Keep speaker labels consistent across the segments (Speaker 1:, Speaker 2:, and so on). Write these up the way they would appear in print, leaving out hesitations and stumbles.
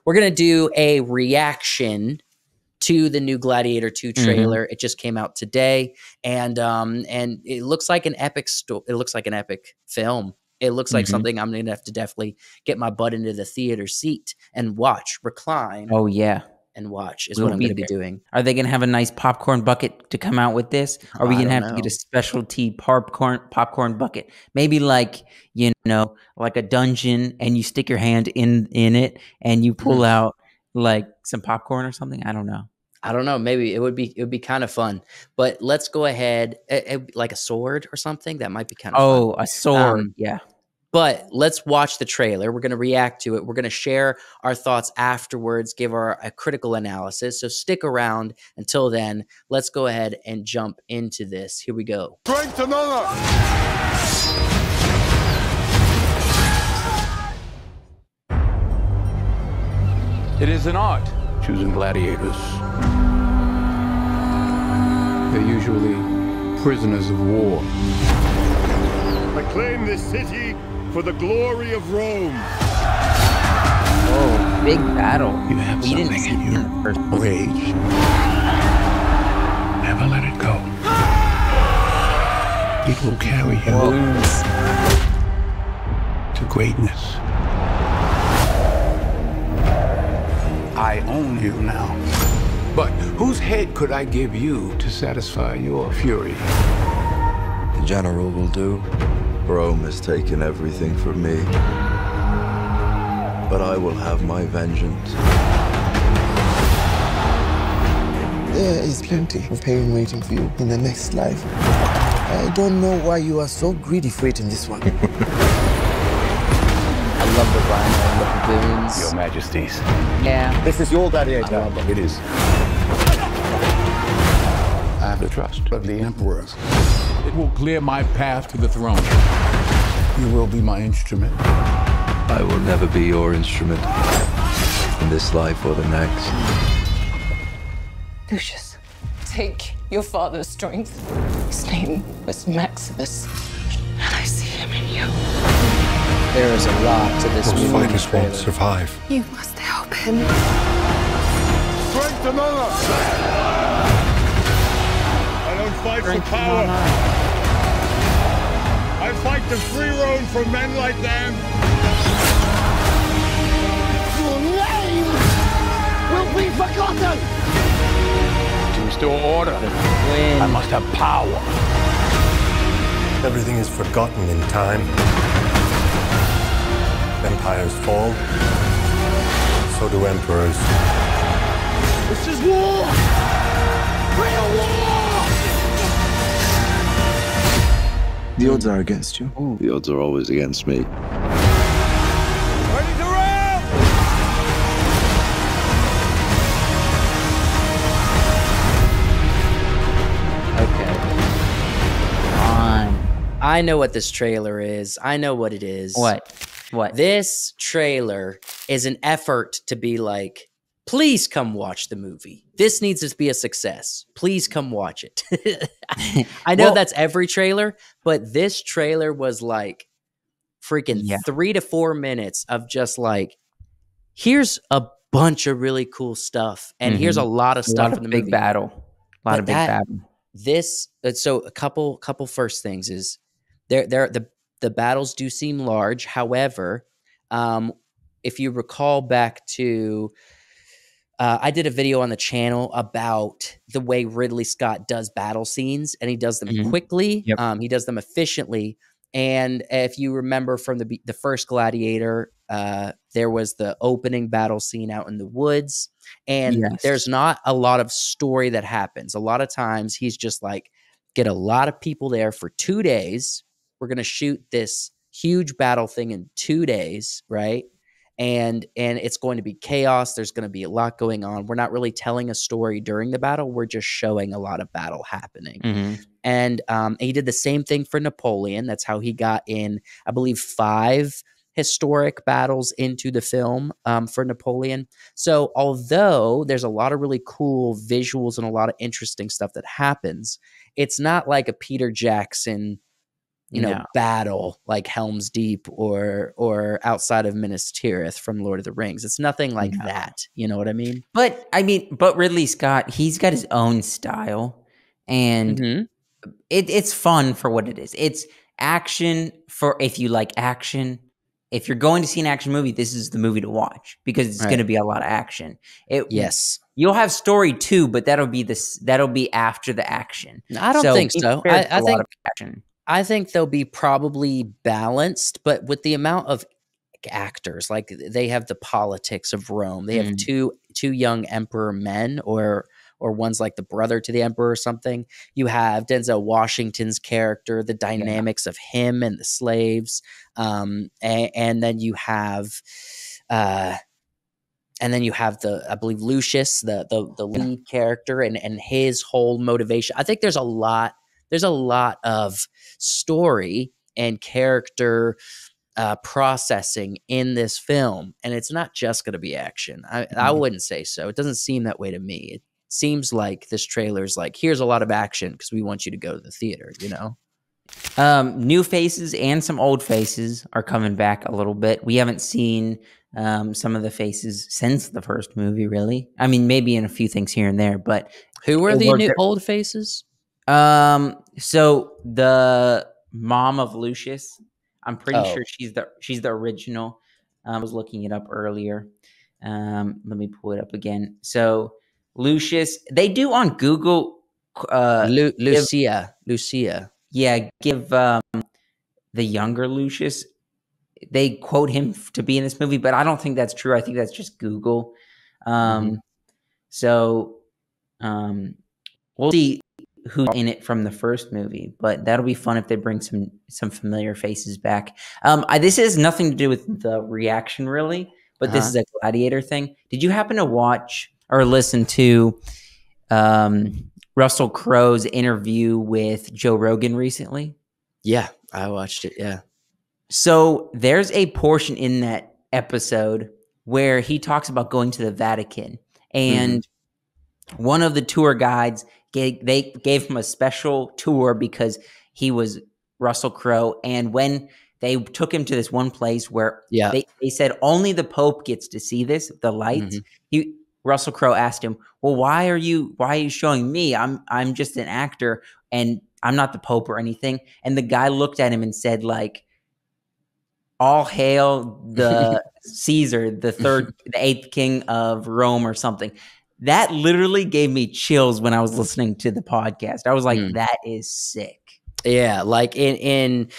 Speaker 1: we're going to do a reaction to the new Gladiator 2 trailer. It just came out today, and it looks like an epic it looks like an epic film. It looks like something I'm going to have to definitely get my butt into the theater seat and watch, recline.
Speaker 2: Oh yeah.
Speaker 1: And watch is what I'm going to be doing.
Speaker 2: Are they going to have a nice popcorn bucket to come out with this? Or are we going to have to get a specialty popcorn bucket? Maybe like, you know, like a dungeon, and you stick your hand in it and you pull out like some popcorn or something. I don't know.
Speaker 1: Maybe it would be kind of fun. But let's go ahead, like a sword or something. That might be kind of fun.
Speaker 2: Oh, a sword. Yeah.
Speaker 1: But let's watch the trailer. We're going to react to it. We're going to share our thoughts afterwards, give a critical analysis. So stick around until then. Let's go ahead and jump into this. Here we go.
Speaker 3: Strength and honor.
Speaker 4: It is an art, choosing gladiators. They're usually prisoners of war.
Speaker 3: I claim this city for the glory of Rome.
Speaker 2: Oh, big battle.
Speaker 4: You have something in your rage. Never let it go. It will carry you to greatness. I own you now. But whose head could I give you to satisfy your fury?
Speaker 5: The general will do. Rome has taken everything from me. But I will have my vengeance.
Speaker 6: There is plenty of pain waiting for you in the next life. I don't know why you are so greedy for it in this one.
Speaker 1: I love the rhino and the baboons.
Speaker 4: Your Majesties.
Speaker 2: Yeah.
Speaker 3: This is your gladiator.
Speaker 4: It is. I have the trust of the emperors. It will clear my path to the throne. You will be my instrument.
Speaker 5: I will never be your instrument in this life or the next.
Speaker 7: Lucius, take your father's strength. His name was Maximus, and I see him in you.
Speaker 1: There is a lot to this
Speaker 3: Those
Speaker 1: movie.
Speaker 3: fighters won't survive.
Speaker 7: You must help him.
Speaker 3: Strength and honor. I don't fight for power. I fight to free Rome from men like them.
Speaker 6: Your name will be forgotten!
Speaker 4: To restore order, I must have power.
Speaker 3: Everything is forgotten in time. Empires fall. So do emperors.
Speaker 6: This is war! Real war!
Speaker 5: The odds are against you. The odds are always against me.
Speaker 3: Ready to round!
Speaker 1: Okay. I know what this trailer is. I know what it is.
Speaker 2: What?
Speaker 1: This trailer is an effort to be like, please come watch the movie. This needs to be a success. Please come watch it. I know that's every trailer, but this trailer was like freaking 3 to 4 minutes of just like, here's a bunch of really cool stuff. And here's a lot of stuff in the movie.
Speaker 2: Big battle. A lot of big battle.
Speaker 1: So a couple first things is the battles do seem large. However, if you recall back to I did a video on the channel about the way Ridley Scott does battle scenes, and he does them quickly. He does them efficiently. And if you remember from the first Gladiator, there was the opening battle scene out in the woods, and there's not a lot of story that happens. A lot of times he's just like, get a lot of people there for 2 days. We're going to shoot this huge battle thing in 2 days, right? And it's going to be chaos. There's going to be a lot going on. We're not really telling a story during the battle. We're just showing a lot of battle happening. And he did the same thing for Napoleon. That's how he got in, I believe, 5 historic battles into the film for Napoleon. So although there's a lot of really cool visuals and a lot of interesting stuff that happens, it's not like a Peter Jackson
Speaker 2: No.
Speaker 1: battle like Helm's Deep or outside of Minas Tirith from Lord of the Rings. It's nothing like
Speaker 2: No.
Speaker 1: that. You know what I mean?
Speaker 2: But Ridley Scott, he's got his own style, and
Speaker 1: Mhm.
Speaker 2: it's fun for what it is. It's action for if you like action. If you're going to see an action movie, this is the movie to watch because it's going to
Speaker 1: Right.
Speaker 2: be a lot of action.
Speaker 1: Yes.
Speaker 2: You'll have story too, but that'll be after the action.
Speaker 1: I don't
Speaker 2: So
Speaker 1: think
Speaker 2: be
Speaker 1: so.
Speaker 2: prepared for a lot of action.
Speaker 1: I think they'll be probably balanced, but with the amount of actors, like they have the politics of Rome. They have
Speaker 2: Mm.
Speaker 1: two young emperor men, or one's like the brother to the emperor or something. You have Denzel Washington's character, the
Speaker 2: Yeah.
Speaker 1: dynamics of him and the slaves, and then you have. And then you have I believe Lucius, the lead character, and his whole motivation. I think there's a lot of story and character processing in this film, and it's not just going to be action. I wouldn't say so. It doesn't seem that way to me. It seems like this trailer's like, here's a lot of action because we want you to go to the theater.
Speaker 2: New faces and some old faces are coming back a little bit. We haven't seen some of the faces since the first movie, really. I mean, maybe in a few things here and there, but
Speaker 1: Who are the new old faces?
Speaker 2: So the mom of Lucius, I'm pretty sure she's the original. I was looking it up earlier. Let me pull it up again. So Lucius, they do on Google.
Speaker 1: Lucia.
Speaker 2: Give the younger Lucius. They quote him to be in this movie, but I don't think that's true. I think that's just Google. So we'll see who's in it from the first movie, but that'll be fun if they bring some familiar faces back. This has nothing to do with the reaction, really, but this is a Gladiator thing. Did you happen to watch or listen to Russell Crowe's interview with Joe Rogan recently?
Speaker 1: Yeah, I watched it. Yeah.
Speaker 2: So there's a portion in that episode where he talks about going to the Vatican, and one of the tour guides gave him a special tour because he was Russell Crowe. And when they took him to this one place where they said only the Pope gets to see this, the lights, Russell Crowe asked him, well, why are you showing me? I'm just an actor and I'm not the Pope or anything. And the guy looked at him and said, like, all hail the Caesar, the eighth king of Rome or something. That literally gave me chills when I was listening to the podcast. I was like, that is sick.
Speaker 1: Yeah, like in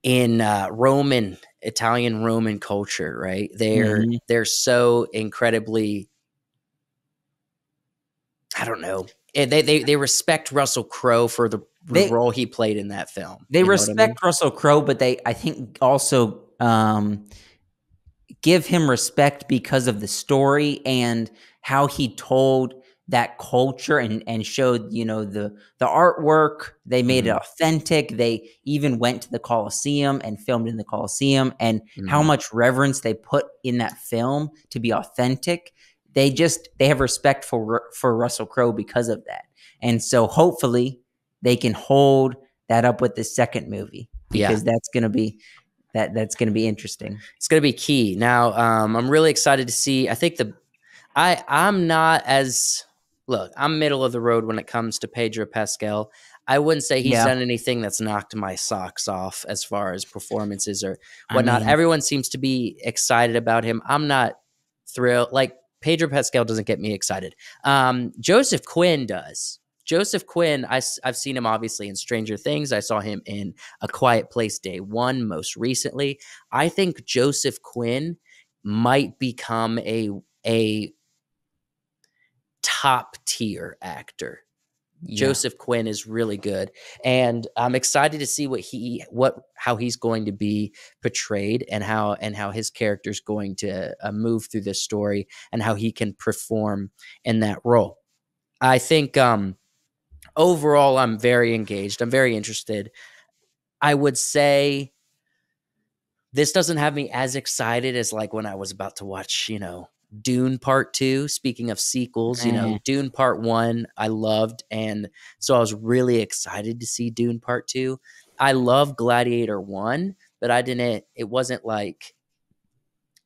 Speaker 1: Italian Roman culture, right? They're so incredibly, I don't know. They respect Russell Crowe for the role he played in that film.
Speaker 2: They respect Russell Crowe, but they, I think, also give him respect because of the story and how he told that culture and showed, the artwork. They made it authentic. They even went to the Colosseum and filmed in the Colosseum, and how much reverence they put in that film to be authentic. They have respect for Russell Crowe because of that. And so hopefully they can hold that up with the second movie, because that's going to be that's going to be interesting.
Speaker 1: It's going to be key. Now, I'm really excited to see. I think I'm not as I'm middle of the road when it comes to Pedro Pascal. I wouldn't say he's done anything that's knocked my socks off as far as performances or whatnot. Everyone seems to be excited about him. I'm not thrilled. Like, Pedro Pascal doesn't get me excited. Joseph Quinn does. Joseph Quinn, I've seen him obviously in Stranger Things. I saw him in A Quiet Place Day 1 most recently. I think Joseph Quinn might become a top tier actor. Joseph Quinn is really good, and I'm excited to see how he's going to be portrayed and how his character is going to move through this story and how he can perform in that role. I think overall, I'm very engaged. I'm very interested. I would say this doesn't have me as excited as like when I was about to watch, Dune Part 2. Speaking of sequels, Dune Part 1 I loved, and so I was really excited to see Dune Part 2. I love Gladiator 1, but it wasn't like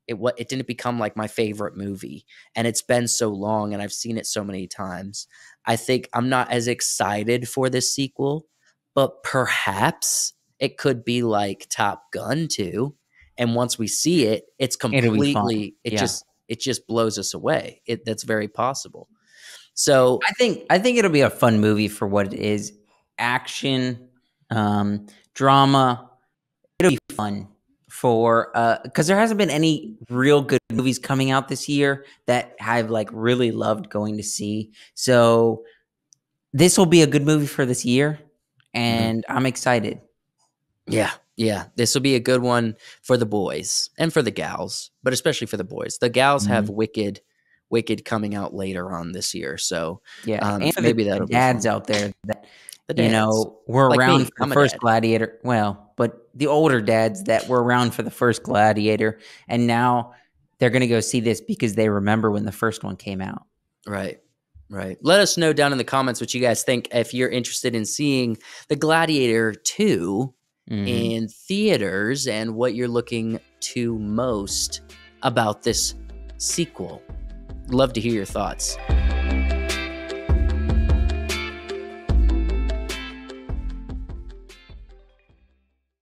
Speaker 1: it didn't become like my favorite movie, and it's been so long and I've seen it so many times. I think I'm not as excited for this sequel, but perhaps it could be like Top Gun 2, and once we see it, it's
Speaker 2: It'll be fun.
Speaker 1: completely
Speaker 2: Yeah.
Speaker 1: it just blows us away. That's very possible. So
Speaker 2: I think it'll be a fun movie for what it is. Action, drama. It'll be fun for because there hasn't been any real good movies coming out this year that I've like really loved going to see. So this will be a good movie for this year, and I'm excited.
Speaker 1: Yeah, this will be a good one for the boys and for the gals, but especially for the boys. The gals have Wicked coming out later on this year, so
Speaker 2: Yeah, and for
Speaker 1: maybe
Speaker 2: the
Speaker 1: that'll
Speaker 2: dads
Speaker 1: be fun.
Speaker 2: out there that
Speaker 1: The dads.
Speaker 2: were
Speaker 1: Like
Speaker 2: around
Speaker 1: me,
Speaker 2: for
Speaker 1: I'm
Speaker 2: the
Speaker 1: a
Speaker 2: first
Speaker 1: dad.
Speaker 2: Gladiator. Well, but the older dads that were around for the first Gladiator, and now they're going to go see this because they remember when the first one came out.
Speaker 1: Right. Let us know down in the comments what you guys think if you're interested in seeing the Gladiator 2 in theaters and what you're looking to most about this sequel. Love to hear your thoughts.